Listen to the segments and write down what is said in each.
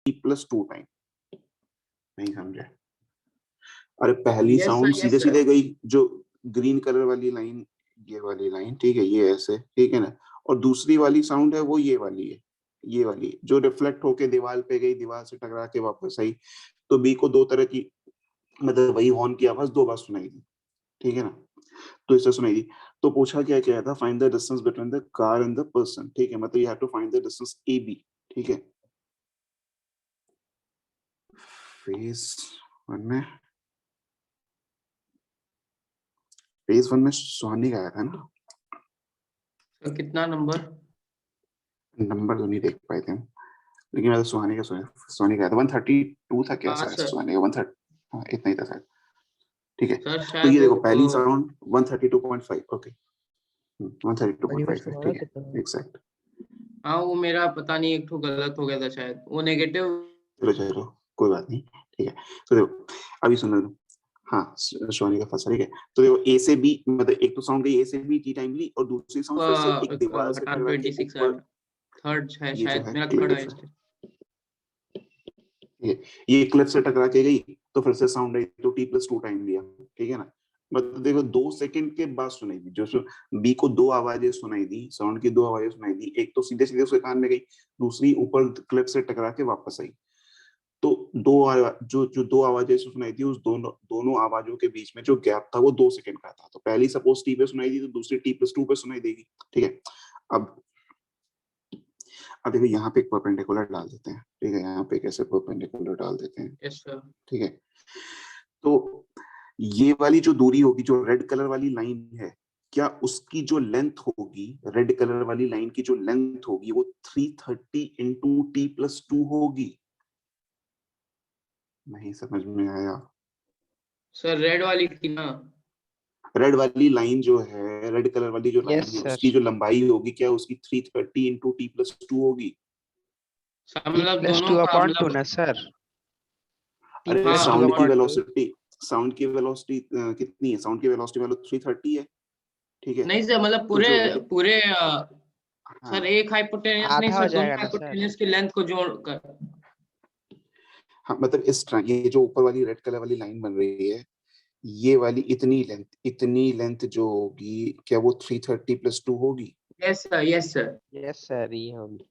Plus 2 time. नहीं समझे? अरे पहली साउंड सीधे सीधे गई, जो ग्रीन कलर वाली लाइन, ये वाली लाइन, ठीक है, ये ऐसे, ठीक है ना, और दूसरी वाली साउंड है वो ये वाली है, ये वाली जो रिफ्लेक्ट होके दीवार पे गई, दीवार से टकरा के वापस आई। तो बी को दो तरह की, मतलब वही हॉर्न की आवाज दो बार सुनाई दी, ठीक है ना, तो इससे सुनाई दी। तो पूछा क्या क्या था, find the distance between the car and the person, ठीक है, मतलब you have to find the distance A B, ठीक है। फेज वन में सुहानी का आया था ना, तो कितना नंबर तो नहीं देख पाए थे हम, लेकिन मैं तो सुहानी का आया था 132 था क्या, हाँ शायद सर, सुहानी का 130, हाँ इतना ही था शायद, ठीक है। सर तो शायद ये देखो पहली साउंड 132.5, ओके 132.5 है, ठीक है एग्जैक्ट। हाँ वो मेरा पता नहीं एक तो गलत हो गया था शायद, वो नेगेटिव। चलो कोई बात नहीं, ठीक है। तो देखो अभी सुन लो, हाँ सोनी का फंसा, ठीक है। तो देखो ए से बी, मतलब एक तो साउंड गई ए से बी टी टाइम ली, और दूसरी साउंड फिर से एक दीवार से टकरा के 26 ऊपर, थर्ड है ये जो शायद, है मेरा थर्ड क्लिफ है। है, ये क्लिफ से टकरा के गई, तो फिर से साउंड आई, तो टी प्लस 2 टाइम लिया, ठीक है ना। मतलब देखो 2 सेकंड के बाद सुनाई दी, जो बी को दो आवाजें सुनाई दी, साउंड की दो आवाजें सुनाई दी, एक तो सीधे सीधे उसके कान में गई, दूसरी ऊपर क्लिफ से टकरा के वापस आई। तो जो दो आवाजें सुनाई थी, उस दोनों आवाजों के बीच में जो गैप था वो 2 सेकंड का था। तो पहली सपोज टी पे सुनाई दी, तो दूसरी टी प्लस 2 पे सुनाई देगी, ठीक है। अब देखो यहाँ पे एक परपेंडिकुलर डाल देते हैं, ठीक है, यहाँ पे कैसे परपेंडिकुलर डाल देते हैं, यस सर। ठीक है। तो ये वाली जो दूरी होगी, जो रेड कलर वाली लाइन है, क्या उसकी जो लेंथ होगी, रेड कलर वाली लाइन की जो लेंथ होगी, वो 330 इंटू टी प्लस 2 होगी? नहीं समझ में आया? सर रेड वाली की ना, रेड वाली लाइन जो है, रेड कलर वाली जो लाइन है, उसकी जो लंबाई होगी, क्या उसकी 330 इंटू टी प्लस 2 होगी? मतलब दोनों का मतलब ना सर, अरे हाँ साउंड की वेलोसिटी, कितनी है? साउंड की वेलोसिटी मतलब 330 है, ठीक है। नहीं सर, मतलब तो पूरे जो रेड, पूरे हाँ सर एक हाइपोटेन्यूस नहीं आधा हो सर, दोनों जाएगा ना सर। हाइपोटेन्यूस की लेंथ को जोड़कर। हाँ, मतलब ये जो ऊपर वाली रेड कलर वाली लाइन बन रही है, ये वाली इतनी लेंथ जो होगी, क्या वो 330 प्लस 2 होगी? Yes sir, yes sir. Yes sir, ये होगी।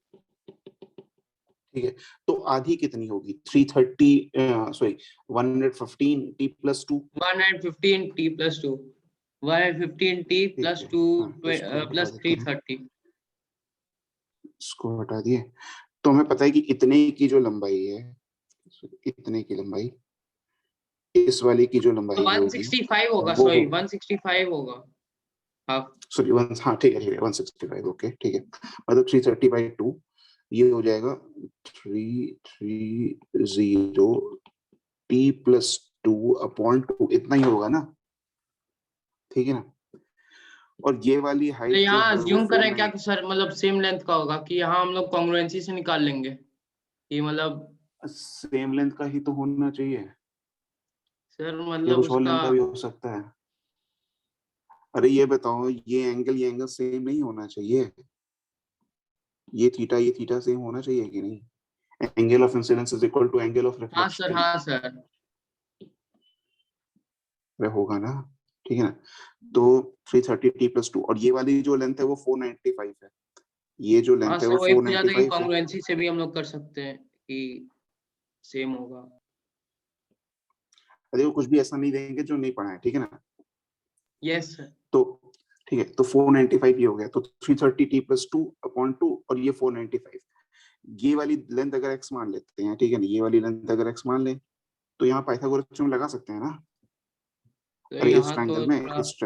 ठीक है, तो आधी कितनी होगी? 330, sorry 115 T plus 2, 115 T plus 2, 115 T ठीक प्लस है। 2 हाँ तो इसको हटा प्लस देते हैं, 330। इसको हटा दिए। तो हमें पता है कि इतने की जो लंबाई है, इतने की लंबाई, इस वाली की जो लंबाई होगी 165 होगा, वो सॉरी होगी, 165 होगा हाफ। सॉरी वन, हाँ ठीक है 165, ओके ठीक है, मतलब 330/2, ये हो जाएगा 330 टी प्लस 2/2, इतना ही होगा ना, ठीक है ना। और ये वाली तो हाइट जो यहाँ है वो अज्यूम करें क्या 490, कि सर मतलब सेम लेंथ का होगा, कि यहाँ हम लोग कॉन्ग्रुएंसी से निकाल लेंगे कि मतलब सेम लेंथ का ही तो होना चाहिए, सर या मतलब कुछ और उसका। लेंथ का भी हो सकता है। अरे ये बताओ, ये एंगल सेम नहीं होना चाहिए, ये थीटा सेम होना चाहिए कि नहीं? Angle of incidence is equal to angle of हाँ सर, रिफ्लेक्शन, हाँ सर। होगा ना, ठीक है ना। तो 330 टी प्लस 2, और ये वाली जो लेंथ है वो 495 है, ये जो हाँ लेंथ है सर, वो वही पूछा था कि 495 है। कॉन्ग्रुएंसी से भी हम लोग कर सकते हैं कि सेम होगा। अरे वो कुछ भी ऐसा नहीं देंगे जो नहीं पढ़ा है, ठीक है ना। Yes sir. तो ठीक है, तो 495 ये हो गया, तो 330 टी प्लस 2/2, और ये 495, ये वाली लेंथ अगर x मान लेते हैं, ठीक है ना, ये वाली लेंथ अगर x मान ले, तो यहाँ पाइथागोरस थ्योरम लगा सकते हैं ना। तो अरे यहाँ तो थोड़ा इस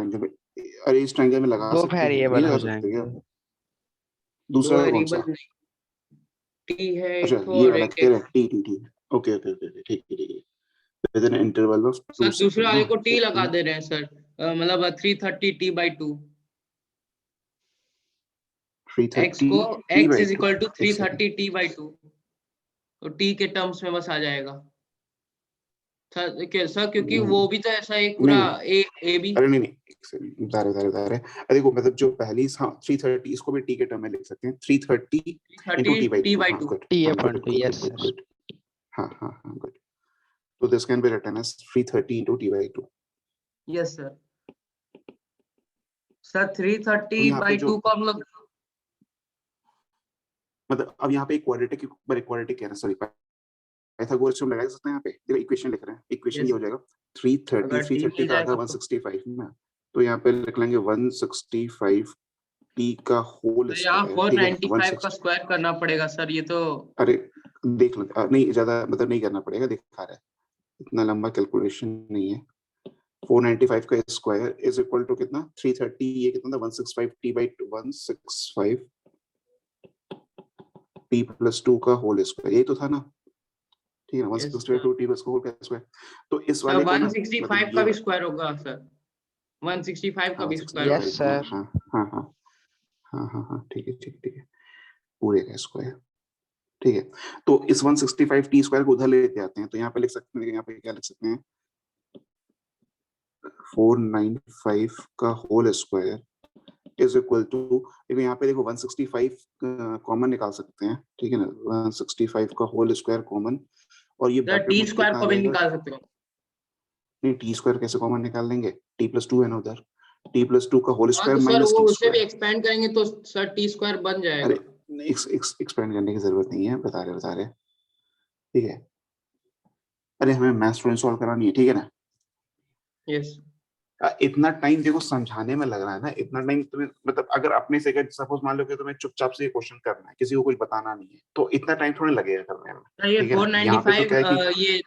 ट्रायंगल में लगा दो सकते हैं, नहीं वेरिएबल लगा हो सकते क्या? जाएंगे। दो दूसरा कौन वेरिएबल सा? नहीं, टी है अच्छा एक तो ये और वाला एक कह एक। रहे हैं, टी, ओके ओके ओके, ठीक है, with an interval of 2 sir दूसरे सेकंड वाले ना, को टी तो लगा 2 दे रहे हैं सर, मतलब 330 t/2। एक्स 330 को t x by is 2, equal to एक सेकंड, 330 t/2, तो टी के टर्म्स में बस आ जाएगा सर, क्योंकि वो भी तो ऐसा एक नहीं पूरा नहीं, ए बी। अरे नहीं, एक सेकंड, बता रहे अरे देखो, मतलब जो पहली, हाँ 330, इसको भी टी के टर्म में लिख सकते हैं, 330 इंटू टी बाई 2, हाँ 330 t/2। गुड, टी हाँ upon good two, good yes good sir. Good, हाँ good. So this can be written as 330 into t by 2. Yes sir. Sir 330 यहाँ पे बाई जो 2 को हम लोग मतलब अब यहाँ पे क्वाड्रेटिक कह रहे हैं, सॉरी पाइथागोरस हम लगा सकते हैं. यहाँ पे देखो इक्वेशन लिख रहे हैं, इक्वेशन ये हो जाएगा 330 अगर t 330 मिल का आधा जाएगा तो 165 ना, तो यहाँ पे लिख लेंगे 165 t का होल तो यहाँ स्क्वायर. ठीक है 495 का स्क्वायर करना पड़ेगा सर. ये तो अरे देख लो, नहीं ज्यादा मतलब नहीं करना पड़ेगा, दिखा रहा है, इतना लंबा कैलकुलेशन नहीं है. 495 का स्क्वायर इज इक्वल टू कितना 330, ये कितना था 165 t by 165 t plus 2 का होल स्क्वायर, यही तो था ना. ठीक है 165 टू t plus होल का स्क्वायर. तो इस सर वाले को ना 165 का भी स्क्वायर होगा सर. 165 का भी स्क्वायर होगा. Yes sir. हाँ ठीक है पूरे का स्क्वायर. ठीक है तो इस 165 टी स्क्वायर को उधर ले लेते आते हैं, तो यहाँ पे लिख सकते हैं, यहाँ पे क्या लिख सकते हैं 495 का whole square is equal to, देखो यहाँ पे देखो 165 कॉमन निकाल सकते हैं. ठीक है ना 165 का होल स्क्वायर कॉमन, और ये सर टी स्क्वायर को भी निकाल सकते हो. नहीं टी स्क्वायर कैसे कॉमन निकाल लेंगे, t plus 2 है ना उधर, t plus 2 का होल हाँ स्क्वायर तो सर माइनस वो टी उसे भी स्क्वायर. एक्सपेंड करेंगे तो सर टी स्क्वायर बन जाएगा. अरे एक्सपेंड करने की जरूरत नहीं है, बता रहे. ठीक है अरे हमें मैथ्स स्टूडेंट सॉल्व करानी है. ठीक है ना. यस इतना टाइम देखो समझाने में लग रहा है ना, इतना टाइम तुम्हें मतलब अगर अपने से सपोज मान लो कि तुम्हें चुपचाप से ये क्वेश्चन करना है, किसी को कुछ बताना नहीं है, तो इतना टाइम थोड़ा लगेगा करने में. सर ये ठीक है ना. यहाँ पे तो क्या है 495 कि ये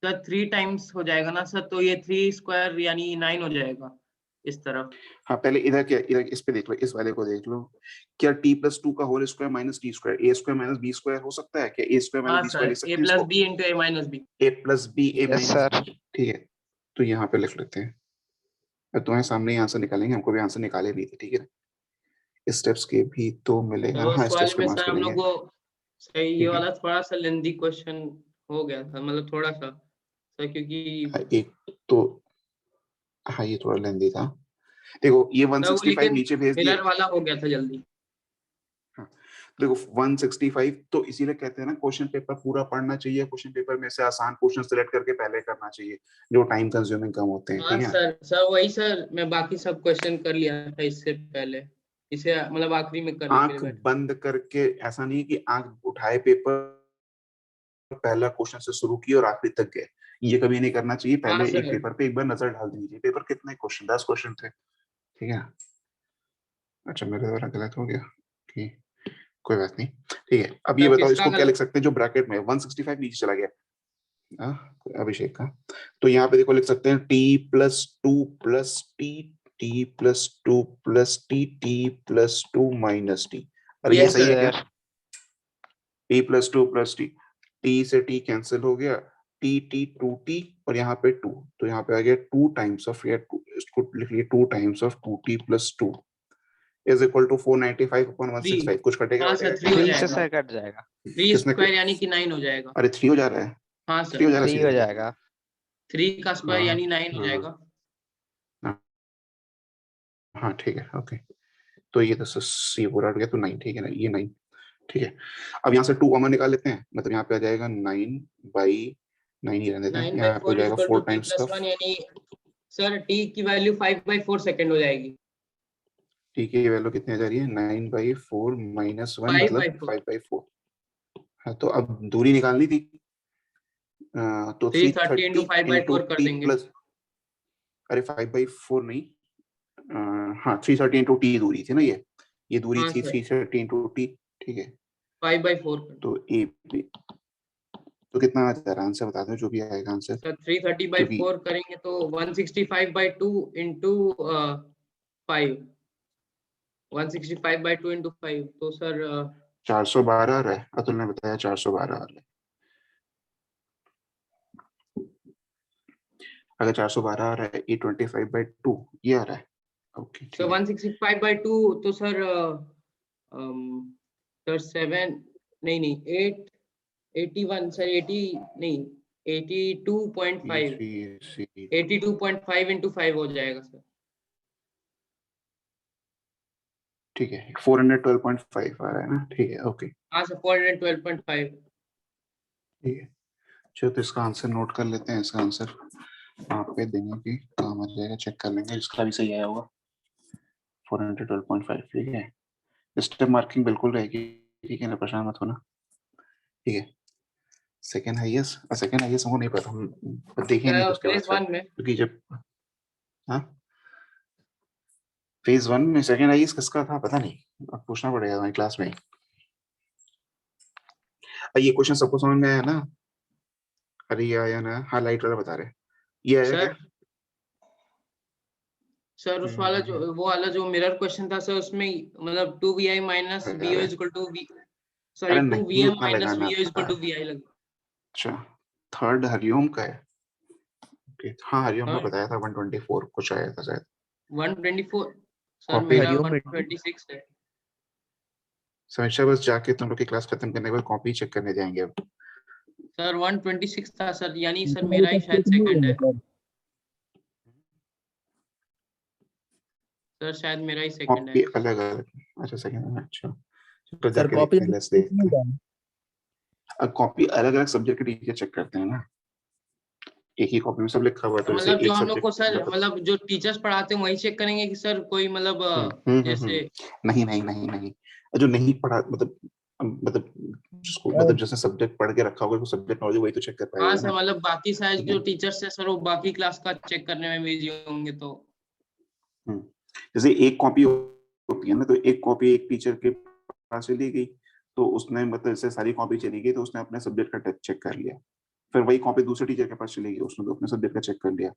सर 3 टाइम्स हो जाएगा ना सर, तो ये 3 स्क्वायर यानी 9 हो जाएगा इस तरफ. हाँ पहले इधर क्या, इधर इस पे देख लो, इस वाले को देख लो. क्या t plus 2 का whole square minus t square, a square minus b square हो सकता है क्या, a स्क्वायर हाँ माइनस b सर स्क्वायर लिख a सकते हैं प्लस इसको, b into a minus b. a plus b a yes minus sir. b. ठीक है तो यहाँ पे लिख लेते हैं, तुम्हारे सामने ही आंसर निकालेंगे, हमको भी आंसर निकाले नहीं थे. ठीक है स्टेप्स के भी तो मिलेगा. तो हाँ उस स्टेप्स वाले के में मार्क्स सर हम मिलेंगे. लोग को सही ये ठीक है वाला थोड़ा सा लेंदी क्वेश्चन हो गया था, मतलब थोड़ा सा सर, क्योंकि एक तो हाँ ये थोड़ा लेंदी था. देखो ये सर वो 165 लेकिन नीचे भेज दिए. मिरर वाला हो गया था जल्दी. हाँ देखो 165 तो इसीलिए कहते हैं ना क्वेश्चन पेपर पूरा पढ़ना चाहिए, क्वेश्चन पेपर में से आसान क्वेश्चन सिलेक्ट करके पहले करना चाहिए, जो टाइम कंज्यूमिंग कम होते हैं. हाँ ठीक है सर वही सर, मैं बाकी सब क्वेश्चन कर लिया था इससे पहले, इसे मतलब आखिरी में करने के लिए आंख बैठा. बंद करके, ऐसा नहीं कि आंख उठाए पेपर पहला क्वेश्चन से शुरू किए और आखिरी तक गए, ये कभी नहीं करना चाहिए. हाँ पहले एक सर. पेपर पे एक बार नजर डाल दीजिए, पेपर कितने क्वेश्चन 10 क्वेश्चन थे. ठीक है अच्छा मेरे द्वारा गलत हो गया, ठीक कोई बात नहीं. ठीक है अब ये सर बताओ किसका इसको क्या लिख गलत? सकते हैं जो ब्रैकेट में 165 नीचे चला गया. अभिषेक का, तो यहाँ पे देखो लिख सकते हैं t plus 2 plus t plus 2 plus t plus 2 minus t. अरे ये यस सही है सर. क्या, sir t plus 2 plus t से t कैंसिल हो गया, t 2t और यहाँ पे 2, तो यहाँ पे आ गया 2 टाइम्स ऑफ, या इसको लिख लिए 2 times of 2t plus 2 is equal to 495 upon 165. कुछ कटेगा हाँ सर 3 हो 3 से जाएगा. सर कट जाएगा. 3 किसने स्क्वायर यानी कि 9 हो जाएगा. अरे 3 हो जा रहा है, हाँ 3 हो सर जा रहा है 3 सीधे. हो जाएगा. 3 का स्क्वायर हाँ यानी 9 हो हाँ जाएगा. हाँ ठीक है ओके. तो ये तो सी पूरा हट गया तो 9. ठीक है ना ये 9. ठीक है अब यहाँ से 2 कॉमन निकाल लेते हैं, मतलब यहाँ पे आ जाएगा 9 बाई 9 ही रहने देते हैं, 9 बाई यहाँ पे हो 4 जाएगा equal 4 to t times plus का 1 यानी सर t की वैल्यू 5/4 सेकंड हो जाएगी. t की वैल्यू कितनी आ जा रही है 9/4 माइनस 1 मतलब 5/4 5/4. हाँ तो अब दूरी निकालनी थी, तो 330 इंटू 330 इंटू 5/4 कर टी देंगे. प्लस, अरे 5/4 नहीं, हाँ 330 इंटू टी दूरी थी ना, ये दूरी हाँ थी सर 330 इंटू टी. ठीक है 5/4 कर. तो ए तो कितना आ जा रहा है आंसर बता दो जो भी आएगा आंसर, सर क्योंकि 330/4 करेंगे तो 165/2 इंटू 5, 165/2 इंटू 5 तो सर 412 आ रहा है, अतुल ने बताया 412 आ रहा है. अगर 412 आ रहा है 825/2 ये आ रहा है. ओके सर ठीक है 165/2 तो सर सर 7 नहीं 8 81 सर 80 नहीं 82.5 82.5 इंटू 5 हो जाएगा सर. ठीक है 412.5 आ रहा है ना. ठीक है ओके हाँ सर 412.5. ठीक है चलो तो इसका आंसर नोट कर लेते हैं। इसका आंसर आप पे देने की काम आ जाएगा, चेक कर लेंगे। इसका भी सही आया होगा 412.5। ठीक है, स्टेप मार्किंग बिल्कुल रहेगी, ठीक है ना, परेशान मत होना। ठीक है, सेकंड हाईएस्ट हमको नहीं पता, हम देखेंगे नहीं उसके बाद फेज 1 में, क्योंकि जब हाँ फेज 1 में सेकंड हाईएस्ट किसका था पता नहीं, अब पूछना पड़ेगा हमारी क्लास में। ये क्वेश्चन सबको समझ में आया ना? अरे ये आया ना, हाईलाइट वाला बता रहे, ये आया क्या? सर उस वाला जो वो वाला जो मिरर क्वेश्चन था सर, उसमें मतलब 2vi minus vo is equal to v, sorry अरे नहीं 2vm उतना माइनस लगाना vo इज इक्वल था। टू vi लगा। अच्छा, थर्ड हरिओम का है। ओके हाँ, हरिओम का हाँ बताया था 124 कुछ आया था शायद। 124 सर, कॉपी मेरा हरिओम में 126 है। समीक्षा बस जाके तुम लोग की क्लास खत्म करने के बाद कॉपी चेक करने जाएंगे अब। सर 126 था सर, यानी सर मेरा ही शायद सेकंड है सर, शायद मेरा ही सेकंड है। कॉपी अलग अलग, अच्छा सेकंड, अच्छा तो सर जाके कॉपी देखते हैं, लेट्स देखते हैं। अब कॉपी अलग अलग सब्जेक्ट के टीचर चेक करते हैं ना, एक ही कॉपी में सब लिखा हुआ है, तो जैसे मतलब जो एक हम लोग को सब्जेक्ट सर मतलब जो टीचर्स पढ़ाते हैं वही चेक करेंगे कि सर कोई मतलब जैसे नहीं नहीं नहीं नहीं, जो नहीं पढ़ा मतलब जिसको मतलब जैसे सब्जेक्ट पढ़ के रखा होगा, वो सब्जेक्ट नॉलेज वही तो चेक कर हाँ पाएगा सर, ना। मतलब बाकी सारे जो टीचर्स है सर वो बाकी क्लास का चेक करने में बिजी होंगे तो। जैसे एक कॉपी होती है ना, तो एक कॉपी एक टीचर के पास चली गई, तो उसने मतलब जैसे सारी कॉपी चली गई तो उसने अपने सब्जेक्ट का चेक कर लिया, फिर वही कॉपी दूसरे टीचर के पास चली गई, उसने तो अपने सब्जेक्ट का चेक कर लिया।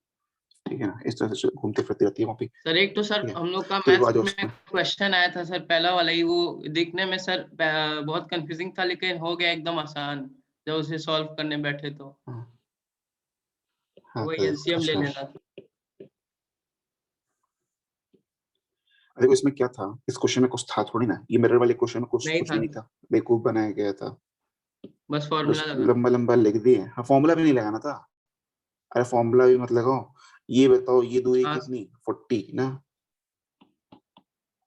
ठीक है ना, इस तरह से घूमते फिरती रहती है कॉपी। सर एक तो सर हम लोग का तो मैथ्स आ जाओ में उसमें। क्वेश्चन आया था सर, पहला वाला ही, वो देखने में सर बहुत कंफ्यूजिंग था, लेकिन हो गया एकदम आसान जब उसे सॉल्व करने बैठे तो। हाँ वही तो एलसीएम ले अच्छा, लेना था। देखो इसमें क्या था, इस क्वेश्चन में कुछ था थोड़ी ना, ये मिरर वाले क्वेश्चन में कुछ नहीं कुछ था, भी नहीं था, बेवकूफ बनाया गया था, बस बस फॉर्मूला लगा। लंबा लंबा लिख दिए। हाँ फॉर्मूला भी नहीं लगाना था, अरे फॉर्मूला भी मत लगाओ। ये बताओ ये दूरी हाँ कितनी, 40 ना,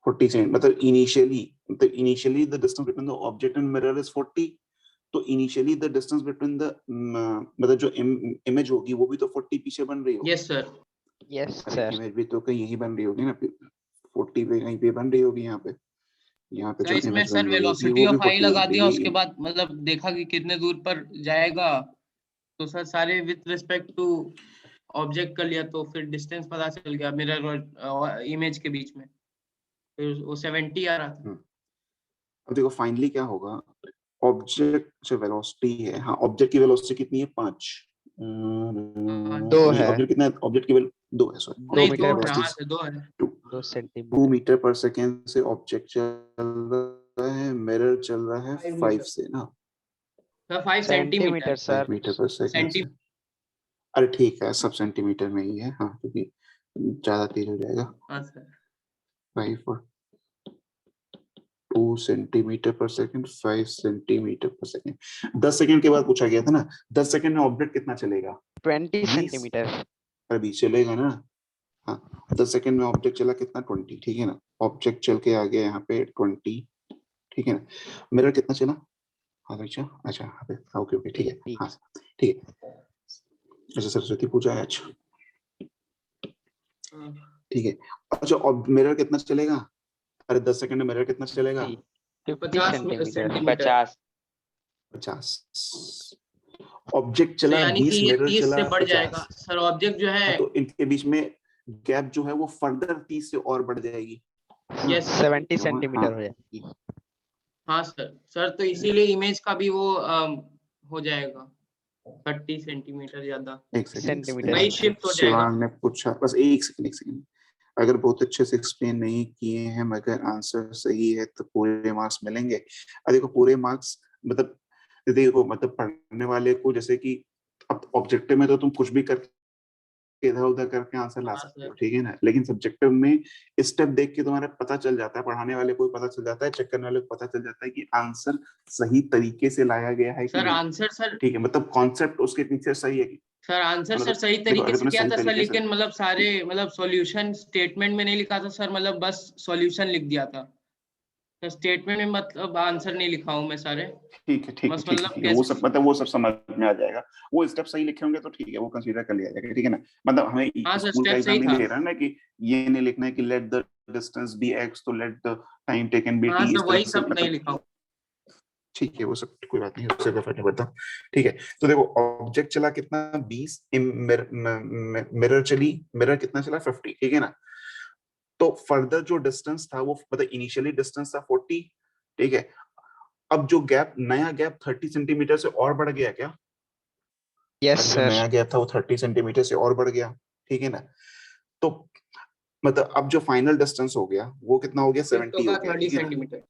40 सेंट, मतलब initially the distance between the object and mirror is 40, तो initially the distance between the मतलब जो इमेज होगी वो भी तो 40 पीछे बन रही होगी। Yes sir. यस अरे सर। इमेज भी तो कहीं यही बन रही होगी ना, 40 पे कहीं पे बन रही होगी, यहाँ पे सर जो इसमें इमेज सर बन रही होगी वेलोसिटी वो भी ऑफ आई 40 लगा बन दिया, रही उसके होगी। बाद मतलब देखा कि कितने दूर पर जाएगा, तो सर सारे विथ रिस्पेक्ट टू ऑब्जेक्ट कर लिया, तो फिर डिस्टेंस पता चल गया मिरर और इमेज के बीच में, फिर वो 70 आ रहा था। अब देखो फाइनली क्या होगा, ऑब्जेक्ट जो वेलोसिटी है, हाँ ऑब्जेक्ट की वेलोसिटी कितनी है, 5 दो नहीं है, ऑब्जेक्ट कितना है, ऑब्जेक्ट की 2 है, सॉरी दो नहीं ऑब्जेक्ट की 2 मीटर है, पर वेलोसिटी हाँ सर 2 है। 2 2 2 सेंटीमीटर। मीटर पर सेकेंड से ऑब्जेक्ट चल रहा है, मिरर चल रहा है 5 से ना, sir 5 centimetre centimetre 5 sir. Metre पर सेकेंड से। सेंटी अरे ठीक है, सब सेंटीमीटर में ही है, हाँ क्योंकि ज्यादा तेज हो जाएगा। हाँ सर। 5 और 2 सेंटीमीटर पर सेकेंड, 5 सेंटीमीटर पर सेकेंड। 10 सेकेंड के बाद पूछा गया था ना, 10 सेकेंड में ऑब्जेक्ट कितना चलेगा, 20 20। सेंटीमीटर। अभी चलेगा ना, हाँ 10 सेकेंड में ऑब्जेक्ट चला कितना, 20, ठीक है ना, ऑब्जेक्ट चल के आ गया यहाँ पे 20, ठीक है ना। मिरर कितना चला, हाँ अच्छा अच्छा, हाँ पे ओके ओके ठीक है, 80। हाँ ठीक है। अच्छा सरस्वती पूजा है, अच्छा ठीक है। अच्छा मिरर कितना चलेगा, अरे 10 सेकंड में मिरर कितना चलेगा, 50 सेंटीमीटर। 50। 50। ऑब्जेक्ट तो चला यानी कि 20, ये मिरर 30 चला से बढ़ 50। जाएगा सर, ऑब्जेक्ट जो है। हाँ तो इनके बीच में गैप जो है वो फर्दर 30 से और बढ़ जाएगी, यस सर। 70 क्या हुआ? सेंटीमीटर हो जाएगी। हाँ सर, सर तो इसीलिए इमेज का भी वो हो जाएगा 30 सेंटीमीटर ज्यादा, एक सेकंड, सेंटीमीटर। वही शिफ्ट हो जाएगा। शिवांग ने पूछा, बस एक सेकंड, अगर बहुत अच्छे से एक्सप्लेन नहीं किए हैं मगर आंसर सही है तो पूरे मार्क्स मिलेंगे। अब देखो पूरे मार्क्स मतलब, देखो मतलब पढ़ने वाले को, जैसे कि अब ऑब्जेक्टिव में तो तुम कुछ भी करके इधर उधर करके आंसर ला हाँ सकते हो, सर। ठीक है ना, लेकिन सब्जेक्टिव में स्टेप देख के तुम्हारा पता चल जाता है, पढ़ाने वाले को भी पता चल जाता है, चेक करने वाले को पता चल जाता है कि आंसर सही तरीके से लाया गया है कि सर नहीं, आंसर सर ठीक है, मतलब कॉन्सेप्ट उसके पीछे सही है कि सर आंसर सर मतलब सही देखो तरीके अगर से तुमने किया सही था सर, तरीके से, लेकिन मतलब सारे मतलब सॉल्यूशन स्टेटमेंट में नहीं लिखा था सर, मतलब बस सॉल्यूशन लिख दिया था। स्टेटमेंट में मतलब आंसर नहीं लिखा हूँ मैं सारे। ठीक है ठीक है बस ठीक है मतलब ठीक है, वो कैसे सब मतलब वो सब समझ में आ जाएगा, वो स्टेप सही लिखे होंगे तो ठीक है, वो कंसीडर कर लिया जाएगा, ठीक है ना। मतलब हमें हाँ सर स्कूल का स्टेप एग्जाम सही नहीं था। ले रहा है ना कि ये नहीं लिखना है कि let the distance be x तो let the time taken be हाँ t, सर इस तरह वही से सब नहीं मतलब लिखा हूँ। ठीक है, वो सब कोई बात नहीं, उससे कोई फर्क नहीं पड़ता। ठीक है, तो देखो ऑब्जेक्ट चला कितना 20, मिरर चली, मिरर कितना चला 50, ठीक है ना। तो फर्दर जो डिस्टेंस था वो मतलब इनिशियली डिस्टेंस था 40, ठीक है। अब जो गैप, नया गैप 30 सेंटीमीटर से और बढ़ गया क्या? Yes, अब जो sir. नया गैप था वो 30 सेंटीमीटर से और बढ़ गया, ठीक है ना। तो मतलब अब जो फाइनल डिस्टेंस हो गया वो कितना हो गया? 70 हो गया, 30 ठीक है ना। सेंटीमीटर।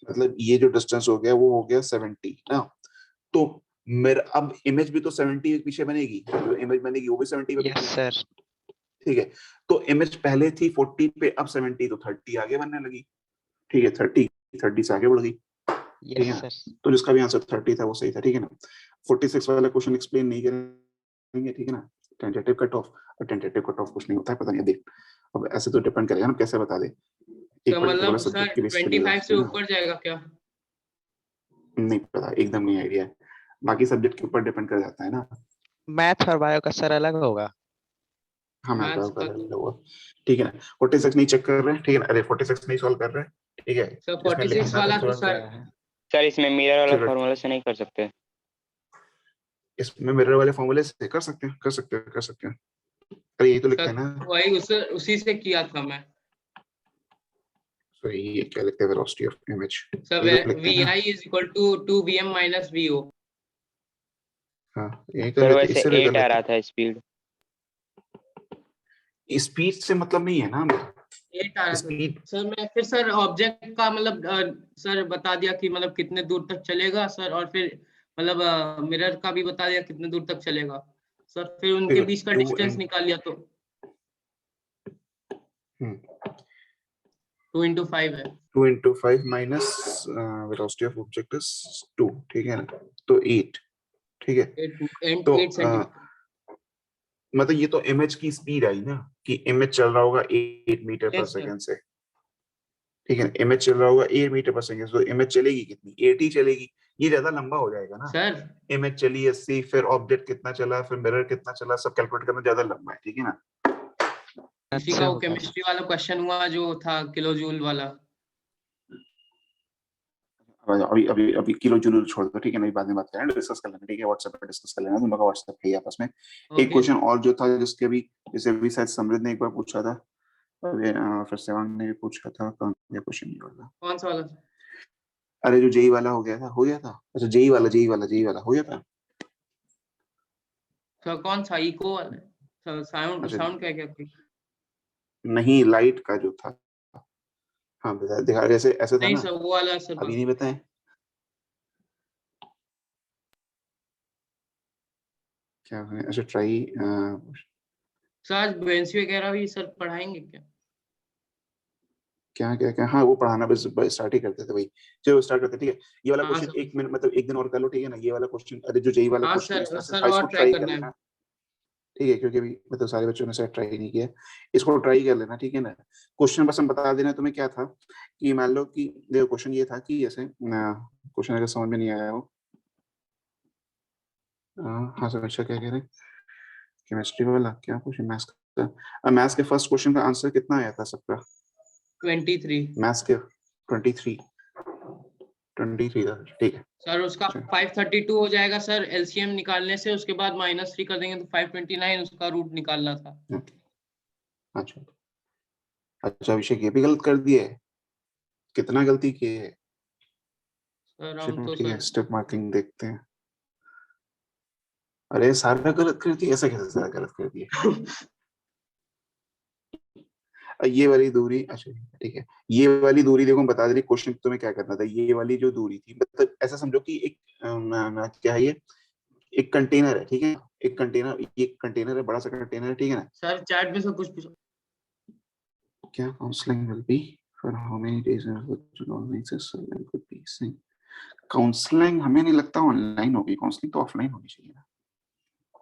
मतलब ये जो डिस्टेंस हो गया वो हो गया 70 ना। तो मेरा अब इमेज भी तो 70 के पीछे बनेगी, जो इमेज बनेगी वो भी 70 पे Yes, बनेगी, sir. ठीक है। तो इमेज पहले थी 40 पे, अब 70, तो 30 आगे बनने लगी, ठीक है। 30 से आगे बढ़ गई, ठीक Yes, है ना। sir. तो जिसका भी आंसर 30 था वो सही था, ठीक है ना। 46 वाला क्वेश्चन एक्सप्लेन नहीं करेंगे, ठीक है ना। टेंटेटिव कट ऑफ, और टेंटेटिव कट ऑफ कुछ नहीं होता है, पता नहीं देख। अब ऐसे तो डिपेंड करेगा ना कैसे बता दे, एक तो पर्टिकुलर मतलब सर सब्जेक्ट के बेस पे नहीं 25 से होता है ना। ऊपर जाएगा क्या? नहीं पता, एकदम नहीं आइडिया है, बाकी सब्जेक्ट के ऊपर डिपेंड कर जाता है ना। मैथ और बायो का सर अलग होगा। हाँ मैं मैथ्स का कर तो हुआ, ठीक है ना। 46 नहीं चेक कर रहे हैं, ठीक है ना। अरे 46 नहीं सॉल्व कर रहे हैं, ठीक है। सर इसमें 46 लिखना वाला तो थोड़ा मिल सर गया है। सर इसमें मिरर वाला चलो, फॉर्मूला से नहीं कर सकते। इसमें मिरर वाले फॉर्मूले से कर सकते हैं, कर सकते हैं, कर सकते हैं। अरे यही तो लिखा है सर ना, वही उसी से किया था मैं। सॉरी ये क्या लिखते हैं, वेलोसिटी ऑफ इमेज, सर ये तो लिखते हैं वी ना। I is equal to 2vm minus vo। हाँ यही तो सर लेते, वैसे इससे भी 8 आ लेते रहा था स्पीड। हैं। स्पीड से मतलब नहीं है ना, 8 आ रहा था स्पीड। सर। मैं फिर सर ऑब्जेक्ट का मतलब सर बता दिया कि मतलब कितने दूर तक चलेगा सर, और फिर मतलब मिरर का भी बता दिया कितने दूर तक चलेगा सर, फिर उनके देखो बीच का डिस्टेंस निकाल लिया तो 2 into 5 है। 2 into 5 minus velocity of object is 2, ठीक है ना। तो 8, ठीक है। 8 तो 8 सेंटीमीटर। मतलब ये तो इमेज की स्पीड आई ना, कि इमेज चल रहा होगा 8 मीटर पर यस सर। सेकंड से, ठीक है। इमेज चल रहा होगा 8 मीटर पर सेकंड, तो इमेज चलेगी कितनी? 80 चलेगी। ये ज्यादा लंबा हो जाएगा ना। सर इमेज चली 80, फिर ऑब्जेक्ट कितना चला, फिर मिरर कितना चला, सब कैलकुलेट करना ज्यादा लंबा है, ठीक है ना। इसी अच्छा का वो होगा। केमिस्ट्री वाला क्वेश्चन हुआ जो था किलो जूल वाला। अभी अभी अभी किलो जूल छोड़ दो, ठीक है ना, बाद में बात करेंगे, डिस्कस कर लेंगे, ठीक है। व्हाट्सएप पे डिस्कस कर लेना, तुम लोग का व्हाट्सएप है ही आपस में। एक ओके क्वेश्चन और जो था, जिसके भी जैसे अभी शायद समृद्ध ने एक बार पूछा था, अभी फिर सेवांग ने भी पूछा था, कौन सा क्वेश्चन ये वाला? कौन सा वाला? अरे जो जेई वाला हो गया था, हो गया था। अच्छा जेई वाला हो गया था। सर कौन सा इको वाला? साउंड अच्छा साउंड क्या क्या कोई? नहीं, लाइट का जो था, हाँ बता दिखा, जैसे ऐसे था नहीं ना। सर वो वाला सर अभी नहीं बताए क्या है? अच्छा ट्राई, सर आज बेंसी वगैरह भी सर पढ़ाएंगे क्या? क्या क्या क्या, हाँ वो पढ़ाना बस स्टार्ट ही करते थे भाई। चलो स्टार्ट करते, ठीक है। ये वाला हाँ क्वेश्चन सर। 1 मिनट मतलब 1 दिन और कर लो, ठीक है ना। ये वाला क्वेश्चन, अरे जो जेई वाला हाँ क्वेश्चन सर इस तरह से सर था, और इसको ट्राई ट्राई कर करना है। लेना, ठीक है। क्योंकि अभी मतलब सारे बच्चों ने शायद ट्राई नहीं किया, इसको ट्राई कर लेना, ठीक है ना। क्वेश्चन बस हम बता देना तुम्हें क्या था, कि मान लो कि देखो क्वेश्चन ये था कि जैसे क्वेश्चन अगर समझ में नहीं आया हो, हाँ सर अच्छा क्या कह रहे हैं, केमिस्ट्री वाला क्या क्वेश्चन, मैथ्स का, मैथ्स के फर्स्ट क्वेश्चन का आंसर कितना आया था सबका? 23 मैथ्स के 23 था, ठीक है। सर। उसका 532 हो जाएगा सर एलसीएम निकालने से, उसके बाद -3 कर देंगे तो 529 उसका रूट निकालना था। अच्छा अच्छा अभिषेक, ये भी गलत कर दिए, कितना गलती की है? सर हम चलो तो ठीक है, सर स्टेप मार्किंग देखते हैं। अरे सारा गलत कर दिए, ऐसा कैसे सारा गलत कर दिए? ये वाली दूरी, अच्छा ठीक है, ये वाली दूरी देखो बता दे रही, क्वेश्चन तुम्हें क्या करना था। ये वाली जो दूरी थी, मतलब ऐसा समझो कि एक क्या है ये, एक कंटेनर है, ठीक है। एक कंटेनर, ये कंटेनर है, बड़ा सा कंटेनर है, ठीक है ना। सर चैट में सब कुछ पूछो। क्या counselling will be for how many days online could be same. Counselling हमें नहीं लगता ऑनलाइन होगी, काउंसलिंग तो ऑफलाइन होनी चाहिए ना।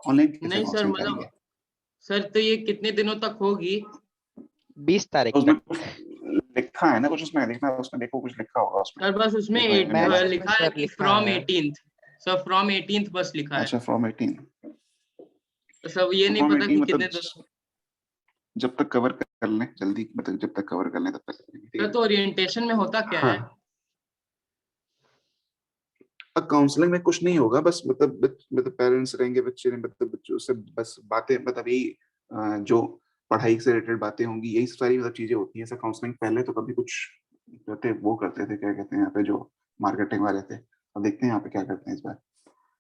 ऑनलाइन कैसे नहीं सर काउंसलिंग मतलब करेंगे? सर तो ये कितने दिनों तक होगी? 20 तारीख उसमें तक। लिखा है ना कुछ उसमें, देखना उसमें, देखो कुछ लिखा होगा उसमें। सर बस उसमें देखो ये मैंने लिखा है सर कि लिखा फ्रॉम है। 18th। सर फ्रॉम 18th बस लिखा है। अच्छा फ्रॉम 18, तो सब ये तो नहीं फ्रॉम पता 18 कि मतलब कितने जब तक कवर कर लें जल्दी, मतलब जब तक कवर कर लें तब तक करेंगे, ठीक सर है। तो ओरिएंटेशन में होता क्या है? हाँ, अब काउंसलिंग में कुछ नहीं होगा, बस मतलब पेरेंट्स रहेंगे, बच्चे ने मतलब बच्चों से बस बातें, मतलब यही जो पढ़ाई से रिलेटेड बातें होंगी, यही सारी मतलब चीजें होती हैं। ऐसा काउंसलिंग पहले तो कभी कुछ करते वो करते थे, क्या कहते हैं यहाँ पे जो मार्केटिंग वाले थे, अब देखते हैं यहाँ पे क्या करते हैं इस बार,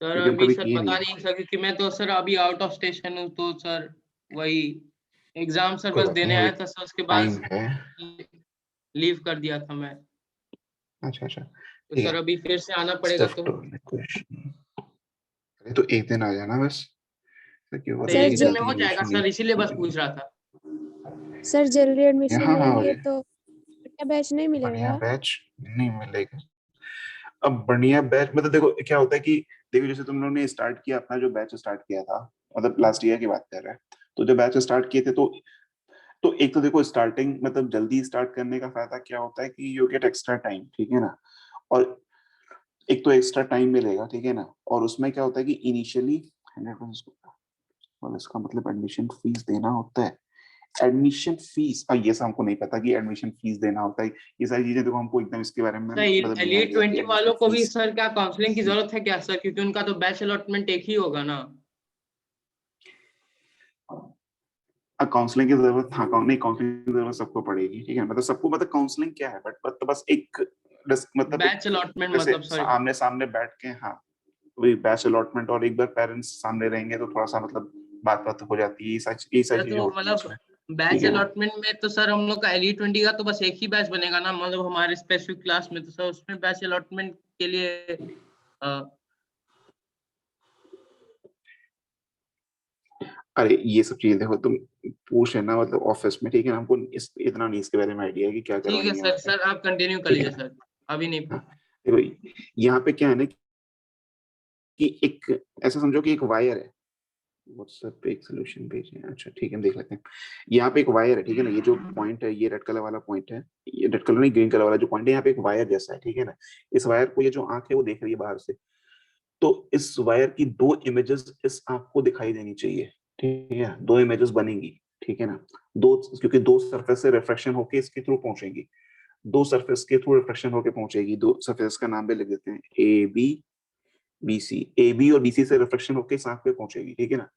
सर क्योंकि हम अभी कभी सर किए पता नहीं नहीं सर, क्योंकि मैं तो सर अभी आउट ऑफ स्टेशन हूँ, तो सर वही एग्जाम सर कोई बस बात देने नहीं, आया अभी था सर, उसके टाइम बाद है। लीव कर दिया था मैं। अच्छा अच्छा, तो ठीक सर है। अभी फिर से आना पड़ेगा स्टेप तो टू क्वेश्चन, अरे तो एक दिन आ जाना बस, तो क्यों बोल रहे सर हैं कि एक दिन में जल्दी हो जाएगा एडमिशन सर, इसीलिए बस लीजिए। पूछ रहा था। सर जल्दी एडमिशन हाँ हाँ हो लेंगे जाए, तो बढ़िया बैच नहीं बढ़िया मिलेगा? बैच नहीं मिलेगा। अब बढ़िया बैच मतलब देखो क्या होता है कि देखो जैसे तुम लोगों ने स्टार्ट किया अपना जो बैच स्टार्ट किया था, मतलब लास्ट ईयर की बात कर रहे हैं, तो जब बैच स्टार्ट किए थे तो एक तो देखो स्टार्टिंग मतलब जल्दी स्टार्ट करने का फायदा क्या होता है कि यू गेट एक्स्ट्रा टाइम, ठीक है ना। और एक तो एक्स्ट्रा टाइम मिलेगा, ठीक है ना, और उसमें क्या होता है कि इनिशियली 100 और इसका मतलब एडमिशन फीस देना होता है। एडमिशन फीस, और ये सब हमको नहीं पता कि एडमिशन फीस देना होता है, ये सारी चीजें देखो हमको एकदम इसके बारे में सर मतलब नहीं एलिट आइडिया कि 20 एडमिशन वालों को भी फीस। सर क्या काउंसलिंग की जरूरत है क्या सर, क्योंकि उनका तो बैच अलॉटमेंट एक ही होगा ना। काउंसलिंग की जरूरत, हाँ नहीं काउंसलिंग की जरूरत सबको पड़ेगी, ठीक है, मतलब सबको, मतलब काउंसलिंग क्या है बट तो बस एक मतलब एक बैच अलॉटमेंट जैसे मतलब सॉरी। आमने सामने बैठ के, हाँ वही बैच अलॉटमेंट, और एक बार पेरेंट्स सामने रहेंगे तो थोड़ा सा मतलब बात बात हो जाती है, ये सारी सर चीजें तो होती हैं मतलब उसमें, ठीक बैच है ना। अलॉटमेंट में तो सर हम लोग का एलिट 20 का तो बस एक ही बैच बनेगा ना, मतलब हमारे स्पेसिफिक क्लास में, तो सर उसमें बैच अलॉटमेंट के लिए अरे ये सब चीजें देखो तुम पूछ लेना मतलब ऑफिस में, ठीक है ना, हमको इतना नहीं इसके बारे में आइडिया है कि क्या ठीक है करवाएंगे सर। वहाँ पे, सर आप कंटिन्यू कर ठीक है लीजिए ना। सर, अभी नहीं हाँ पूछ। देखो यहाँ पे क्या है ना कि एक ऐसा समझो कि एक वायर है, व्हाट्सएप पे एक सोल्यूशन भेजे, अच्छा ठीक है हम देख लेते हैं। यहाँ पे एक वायर है, ठीक है ना, ये जो पॉइंट है, ये रेड कलर वाला पॉइंट है, ये रेड कलर नहीं ग्रीन कलर वाला जो पॉइंट है, यहाँ पे एक वायर जैसा है, ठीक है ना। इस वायर को ये जो आंख है वो देख रही है बाहर से, तो इस वायर की दो इमेजेस इस आंख को दिखाई देनी चाहिए, ठीक है, दो इमेजेस बनेंगी, ठीक है ना। दो, क्योंकि दो सरफेस से रिफ्लेक्शन होके इसके थ्रू पहुंचेंगी, दो सरफेस के थ्रू रिफ्लेक्शन होके पहुंचेगी, दो सरफेस का नाम भी लिख देते हैं, A B B C, A B और बी सी से रिफ्लेक्शन होके इस आंख पे पहुंचेगी, ठीक है ना।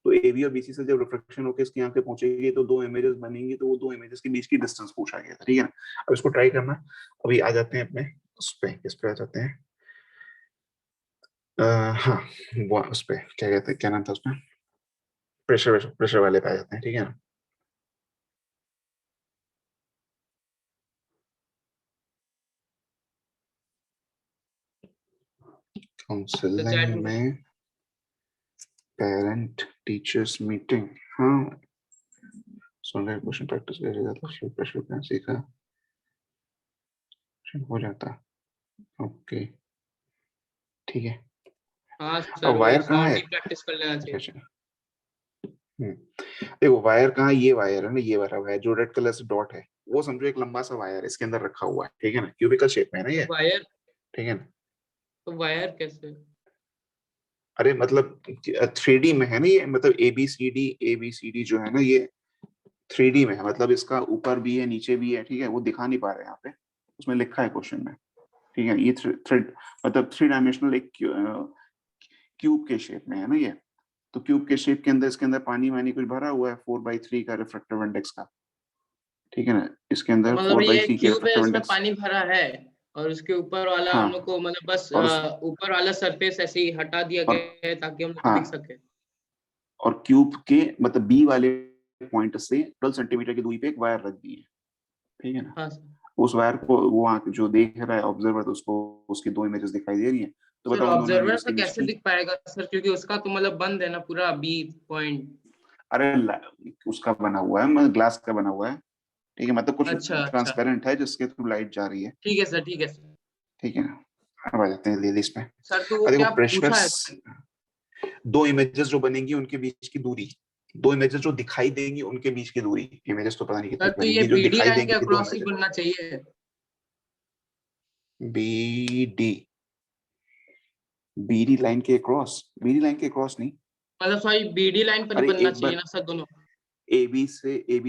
तो ए बी और बी सी से जब रिफ्लेक्शन होके इसकी आंख पे पहुंचेगी तो दो इमेजेस बनेंगी, तो वो दो इमेजेस के बीच की डिस्टेंस पूछा गया था, ठीक है ना। अब इसको ट्राई करना, अभी आ जाते हैं अपने उस पे, किस पे आ जाते हैं, हाँ वो उस पे क्या कहते हैं, क्या नाम था उसमें, प्रेशर वाले पे आ जाते हैं, ठीक है ना। तो चैट काउंसलिंग में में पेरेंट टीचर्स मीटिंग, हाँ सुन रहे क्वेश्चन प्रैक्टिस करेगा तो फिर प्रेशर क्या सीखा हो जाता, ओके ठीक है। हाँ सर अब वही वायर कहाँ साउंड है, की प्रैक्टिस कर लेना अच्छा चाहिए। अच्छा, देखो वायर कहाँ, ये वायर है ना, ये वाला वायर जो रेड कलर से डॉट है, वो समझो एक लंबा सा वायर इसके अंदर रखा हुआ है, ठीक है ना, क्यूबिकल शेप में है ना तो ये, वायर, ठीक है ना। तो वायर कैसे? अरे मतलब 3D में है ना ये, मतलब ए बी सी डी जो है ना ये 3D में है, मतलब इसका ऊपर भी है नीचे भी है, ठीक है, वो दिखा नहीं पा रहे यहाँ पे, उसमें लिखा है क्वेश्चन में, ठीक है। ये थ्रेड मतलब 3 डायमेंशनल एक क्यूब के शेप में है ना ये, तो क्यूब के शेप के अंदर इसके अंदर पानी वानी कुछ भरा हुआ है 4/3 का रिफ्रैक्टिव इंडेक्स का, ठीक है ना, इसके तो अंदर मतलब फोर बाई ये थ्री के क्यूब है, रिफ्रैक्टिव उसमें इंडेक्स, पानी भरा है, और उसके ऊपर वाला हम लोग हाँ को मतलब बस और ऊपर वाला सरफेस ऐसे ही हटा दिया और गया है ताकि हम लोग को हाँ दिख सके। और क्यूब के मतलब बी वाले पॉइंट से 12 सेंटीमीटर की दूरी पे एक वायर रख दी है, ठीक है ना। हाँ सर। उस वायर को वो जो देख रहा है ऑब्जर्वर, तो उसको उसकी दो इमेजेस दिखाई दे रही है, तो सर बताओ उन दोनों ऑब्जर्वर इमेजेस से के बीच कैसे की, दिख पाएगा सर, क्योंकि उसका तो मतलब बंद है ना पूरा बी पॉइंट। अरे उसका बना हुआ है मतलब ग्लास का बना हुआ है, ठीक है, मतलब कुछ अच्छा अच्छा, ट्रांसपेरेंट है जिसके थ्रू लाइट जा रही है, ठीक है सर, ठीक है सर। ठीक है ना। अब आ जाते हैं लेडीज पे, सर तो वो देखो क्या प्रेशर, पूछा है? दो इमेजेस जो बनेंगी उनके बीच की दूरी, दो इमेजेस जो दिखाई देंगी उनके बीच की दूरी, इमेजेस तो पता नहीं कितनी सर तो ये बनेंगी, जो बीडी दिखाई लाइन के देंगी दो अक्रॉस ही इमेजेस। बनना चाहिए। बीडी लाइन के क्रॉस, बीडी लाइन के क्रॉस नहीं, मतलब सॉरी बीडी लाइन पर ही अरे बनना एक चाहिए बार ना सर दोनों। AB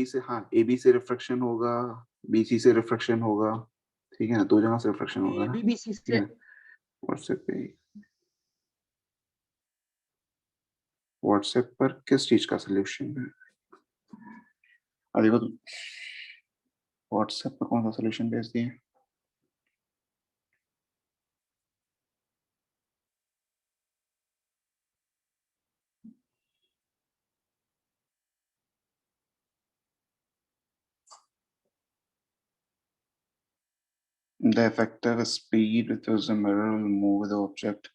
से हाँ, AB से रिफ्रैक्शन होगा, BC से रिफ्रैक्शन होगा, ठीक है ना, दो जगह से रिफ्रैक्शन होगा ना, बीबीसी ठीक है से ना। व्हाट्सएप पर किस चीज का सोल्यूशन है? अरे वो व्हाट्सएप पर कौन सा सोल्यूशन भेज दिए? The effective speed with which the mirror will move with the object.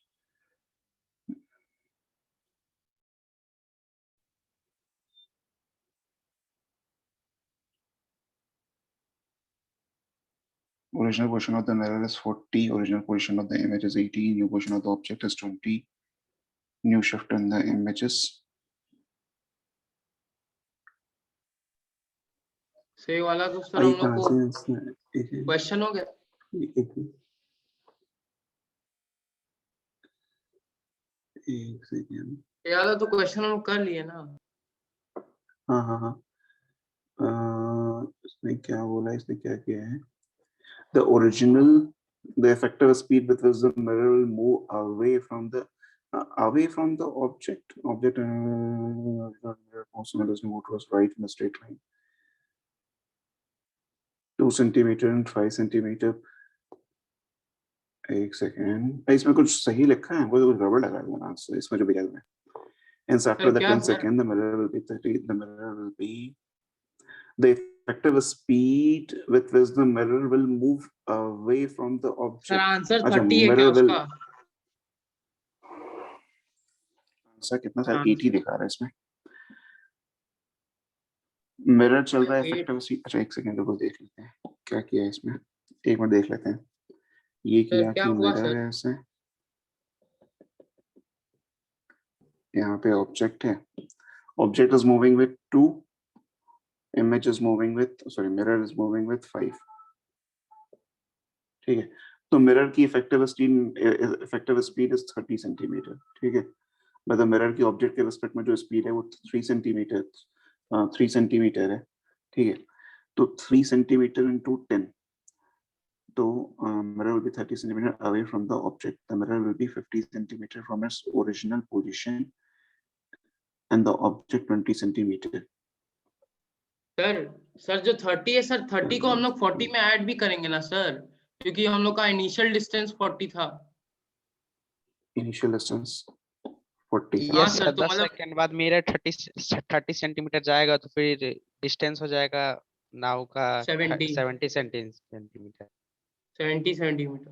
Original position of the mirror is 40, original position of the image is 80, new position of the object is 20, new shift in the images. से वाला तो sir हम लोग को एक question हो गया। Second, ये वाला तो क्वेश्चन हम कर लिए ना। हाँ हाँ हाँ, इसने क्या बोला, इसने क्या किया है? The original, the effective speed with which the mirror will move away from the object. Also move towards right in a straight line. 2 centimeter and 5 centimeter. एक सेकेंड, इसमें कुछ सही लिखा है, वो कुछ गड़बड़ लगा है आंसर इसमें जो भेजा है। Hence after the 10 second the mirror will be 30, the mirror will be the effective speed with which the mirror will move away from the object. Sir answer अच्छा 30 है क्या mirror will, उसका? आंसर कितना sir 80 दिखा रहा है इसमें। Mirror चल रहा है इफेक्टिव स्पीड, अच्छा एक सेकंड रुको देख लेते हैं क्या किया है इसमें, एक मिनट देख लेते हैं। ये किया क्या कि हुआ मिरर सर? है ऐसे, यहाँ पे ऑब्जेक्ट है, object is moving with 2, image is moving with, sorry, mirror is moving with 5, ठीक है। तो मिरर की इफेक्टिव स्पीड इज 30 सेंटीमीटर, ठीक है। मतलब मिरर की ऑब्जेक्ट के रिस्पेक्ट में जो स्पीड है वो 3 सेंटीमीटर है, ठीक है। तो 3 सेंटीमीटर into 10, तो mirror will be 30 centimeter away from the object. The mirror will be 50 centimeter from its original position and the object 20 centimeter. Sir जो 30 है सर 30 को हम लोग 40 में ऐड भी करेंगे ना सर, क्योंकि हम लोग का इनिशियल डिस्टेंस 40 था। Initial distance 40. हाँ यस सर, सर, तो 10 मतलब सेकंड बाद मिरर 30 सेंटीमीटर जाएगा तो फिर डिस्टेंस हो जाएगा नाव का 70 सेंटीमीटर। 70 सेंटीमीटर।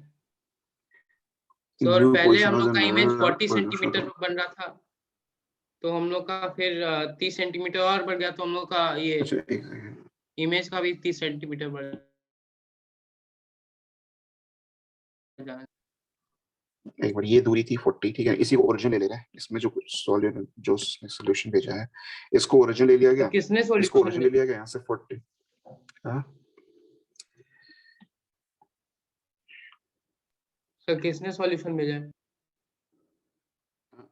सर New पहले position हम of लोग the का इमेज mirror 40 सेंटीमीटर position. पे बन रहा था, तो हम लोग का फिर 30 सेंटीमीटर और बढ़ गया, तो हम लोग का ये अच्छा एक सेकंड, इमेज का भी 30 सेंटीमीटर बढ़ गया। एक बार ये दूरी थी 40, ठीक है। इसी को ओरिजिन ले ले रहा है, इसमें जो सॉल्यूशन जो सॉल्यूशन भेजा है इसको ओरिजिन ले लिया गया, तो किसने इसको सॉल्यूशन ओरिजिन ले लिया गया यहाँ से 40, हाँ सर किसने सॉल्यूशन भेजा है?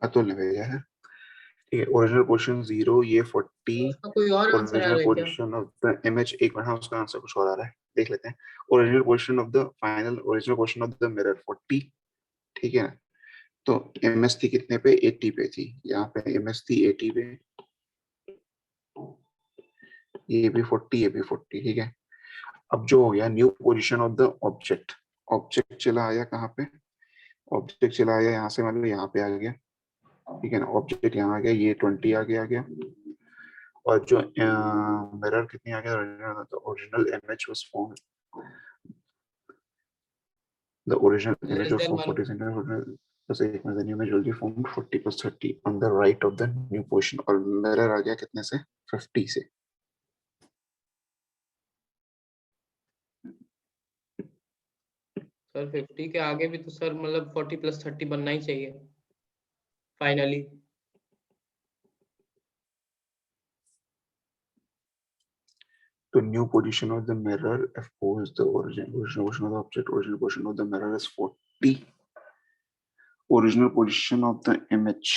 अतुल ने भेजा है, ठीक है। ओरिजिनल पोजीशन 0, ये 40, उसका कोई और आंसर आ ओरिजिनल रहा है क्या? पोजीशन ऑफ द इमेज, एक मिनट, हाँ उसका आंसर कुछ और आ रहा है, देख लेते हैं। Original position of the final, original position of the mirror 40, ठीक है। तो एमएस थी कितने पे, 80 पे थी, यहाँ पे एमएस थी 80 पे, ये भी 40, ये भी 40, ठीक है। अब जो हो गया new position of the object, object चला आया कहाँ पे, ऑब्जेक्ट चला आया यहाँ से, मतलब यहाँ पे आ गया, ठीक है ना। ऑब्जेक्ट यहाँ आ गया, ये 20 आ गया, और जो मिरर कितनी आ गया, original image was formed, the original image was formed 40 centimetre plus एक में the new image will be formed 40 plus 30 on the right of the new position, और मिरर आ गया कितने से, 50 से। सर 50 के आगे भी तो सर मतलब 40 plus 30 बनना ही चाहिए finally. the new position of the mirror f o is the original position of the object, original position of the mirror is 40, original position of the image